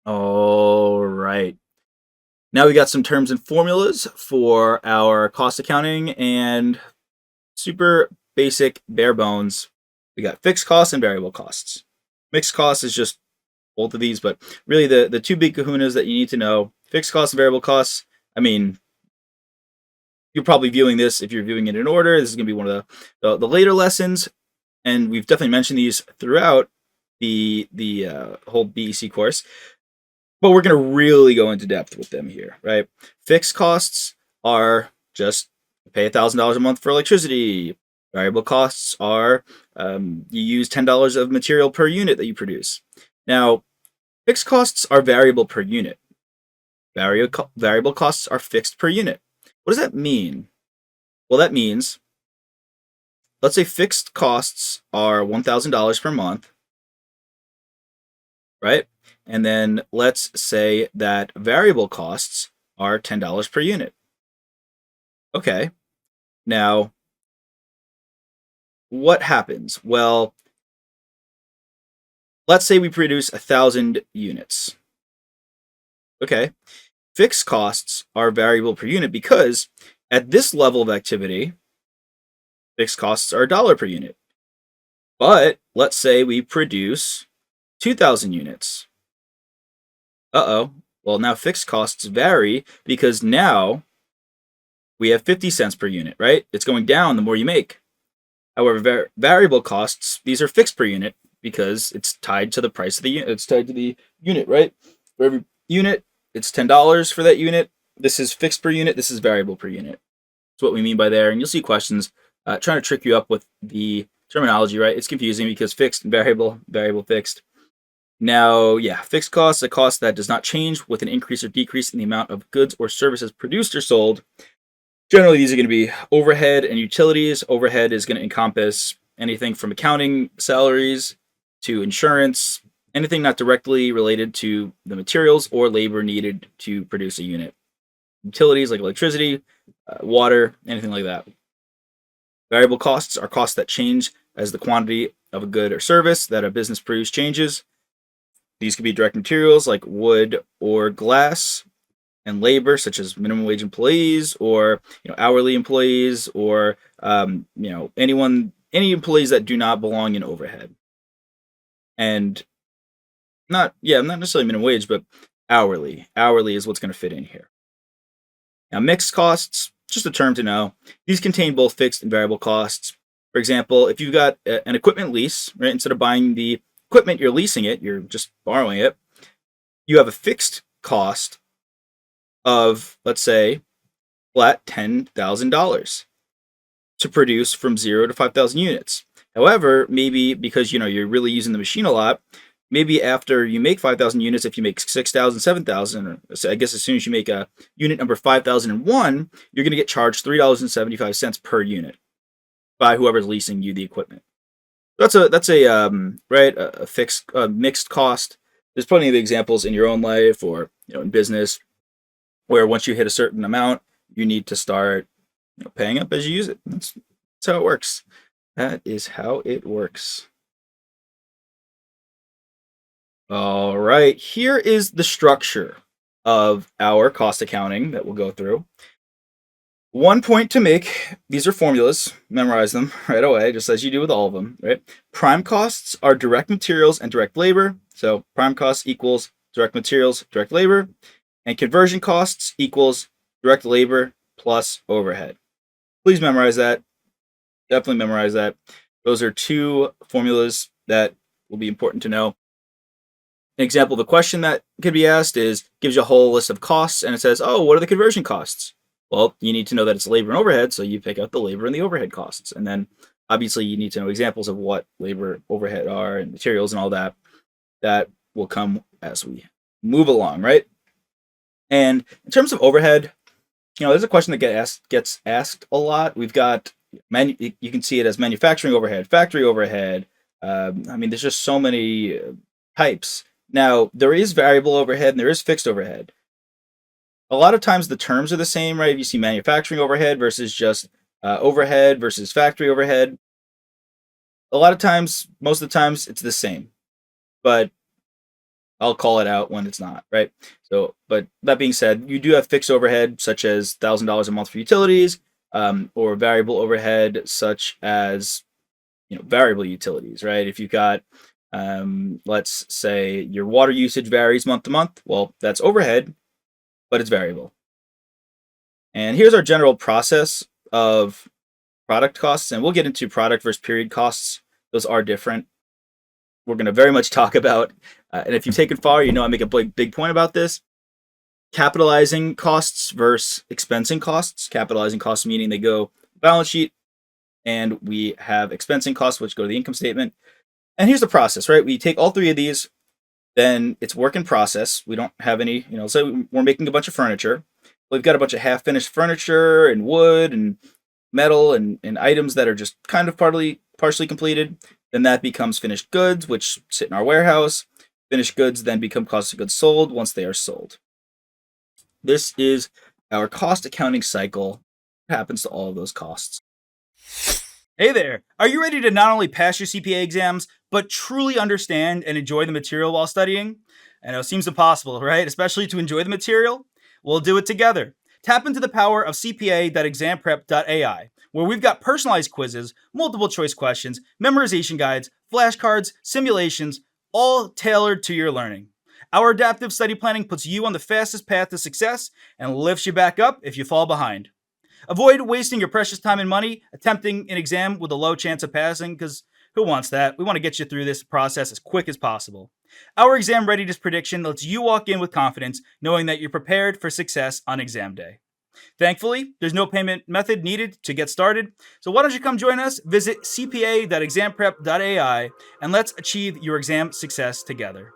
All right. Now we got some terms and formulas for our cost accounting and super basic bare bones. We got fixed costs and variable costs. Fixed costs is just both of these, but really the two big kahunas that you need to know, fixed costs and variable costs. I mean, you're probably viewing this, if you're viewing it in order, this is going to be one of the later lessons, and we've definitely mentioned these throughout the whole BEC course. But we're going to really go into depth with them here, right? Fixed costs are just pay $1,000 a month for electricity. Variable costs are you use $10 of material per unit that you produce. Now, fixed costs are variable per unit. Variable costs are fixed per unit. What does that mean? Well, that means, let's say fixed costs are $1,000 per month, right? And then let's say that variable costs are $10 per unit. Okay. Now, what happens? Well, let's say we produce 1,000 units. Okay. Fixed costs are variable per unit because at this level of activity, fixed costs are $1 per unit. But let's say we produce 2,000 units. Uh-oh. Well, now fixed costs vary because now we have 50 cents per unit, right? It's going down the more you make. However, variable costs, these are fixed per unit because it's tied to the price of the unit. It's tied to the unit, right? For every unit, it's $10 for that unit. This is fixed per unit. This is variable per unit. That's what we mean by there. And you'll see questions trying to trick you up with the terminology, right? It's confusing because fixed and variable, variable, fixed. Now, yeah, fixed costs, a cost that does not change with an increase or decrease in the amount of goods or services produced or sold. Generally, these are going to be overhead and utilities. Overhead is going to encompass anything from accounting, salaries, to insurance, anything not directly related to the materials or labor needed to produce a unit. Utilities like electricity, water, anything like that. Variable costs are costs that change as the quantity of a good or service that a business produces changes. These could be direct materials like wood or glass, and labor, such as minimum wage employees or hourly employees or any employees that do not belong in overhead, and not necessarily minimum wage, but hourly. Hourly is what's going to fit in here. Now, mixed costs, just a term to know. These contain both fixed and variable costs. For example, if you've got an equipment lease, right, instead of buying the equipment, you're leasing it, you're just borrowing it. You have a fixed cost of, let's say, flat $10,000 to produce from 0 to 5,000 units. However, maybe because you're really using the machine a lot, maybe after you make 5,000 units, if you make 6,000, 7,000, or I guess as soon as you make a unit number 5,001, you're going to get charged $3.75 per unit by whoever's leasing you the equipment. That's a fixed mixed cost. There's plenty of examples in your own life or in business where once you hit a certain amount, you need to start paying up as you use it. That's how it works. That is how it works. All right, here is the structure of our cost accounting that we'll go through. One point to make, these are formulas, memorize them right away, just as you do with all of them, right? Prime costs are direct materials and direct labor. So prime costs equals direct materials, direct labor. And conversion costs equals direct labor plus overhead. Please memorize that. Definitely memorize that. Those are two formulas that will be important to know. An example of a question that could be asked gives you a whole list of costs, and it says, oh, what are the conversion costs? Well, you need to know that it's labor and overhead, so you pick out the labor and the overhead costs. And then obviously you need to know examples of what labor, overhead are, and materials and all that. That will come as we move along, right? And in terms of overhead, there's a question that gets asked a lot. We've got you can see it as manufacturing overhead, factory overhead. There's just so many types. Now, there is variable overhead and there is fixed overhead. A lot of times the terms are the same, right? If you see manufacturing overhead versus just overhead versus factory overhead, a lot of times, most of the times, it's the same. But I'll call it out when it's not, right? So, but that being said, you do have fixed overhead such as $1,000 a month for utilities, or variable overhead such as variable utilities, right? If you've got, let's say your water usage varies month to month, well, that's overhead, but it's variable. And here's our general process of product costs, and we'll get into product versus period costs. Those are different. We're going to very much talk about, and if you've taken far, I make a big point about this. Capitalizing costs versus expensing costs. Capitalizing costs meaning they go balance sheet, and we have expensing costs, which go to the income statement. And here's the process, right? We take all three of these, then it's work in process. We don't have any, so we're making a bunch of furniture. We've got a bunch of half-finished furniture and wood and metal and items that are just kind of partially completed. Then that becomes finished goods, which sit in our warehouse. Finished goods then become cost of goods sold once they are sold. This is our cost accounting cycle. What happens to all of those costs? Hey there! Are you ready to not only pass your CPA exams, but truly understand and enjoy the material while studying? I know it seems impossible, right? Especially to enjoy the material? We'll do it together. Tap into the power of CPA.examprep.ai, where we've got personalized quizzes, multiple choice questions, memorization guides, flashcards, simulations, all tailored to your learning. Our adaptive study planning puts you on the fastest path to success and lifts you back up if you fall behind. Avoid wasting your precious time and money attempting an exam with a low chance of passing, because who wants that? We want to get you through this process as quick as possible. Our exam readiness prediction lets you walk in with confidence, knowing that you're prepared for success on exam day. Thankfully, there's no payment method needed to get started, so why don't you come join us? Visit cpa.examprep.ai and let's achieve your exam success together.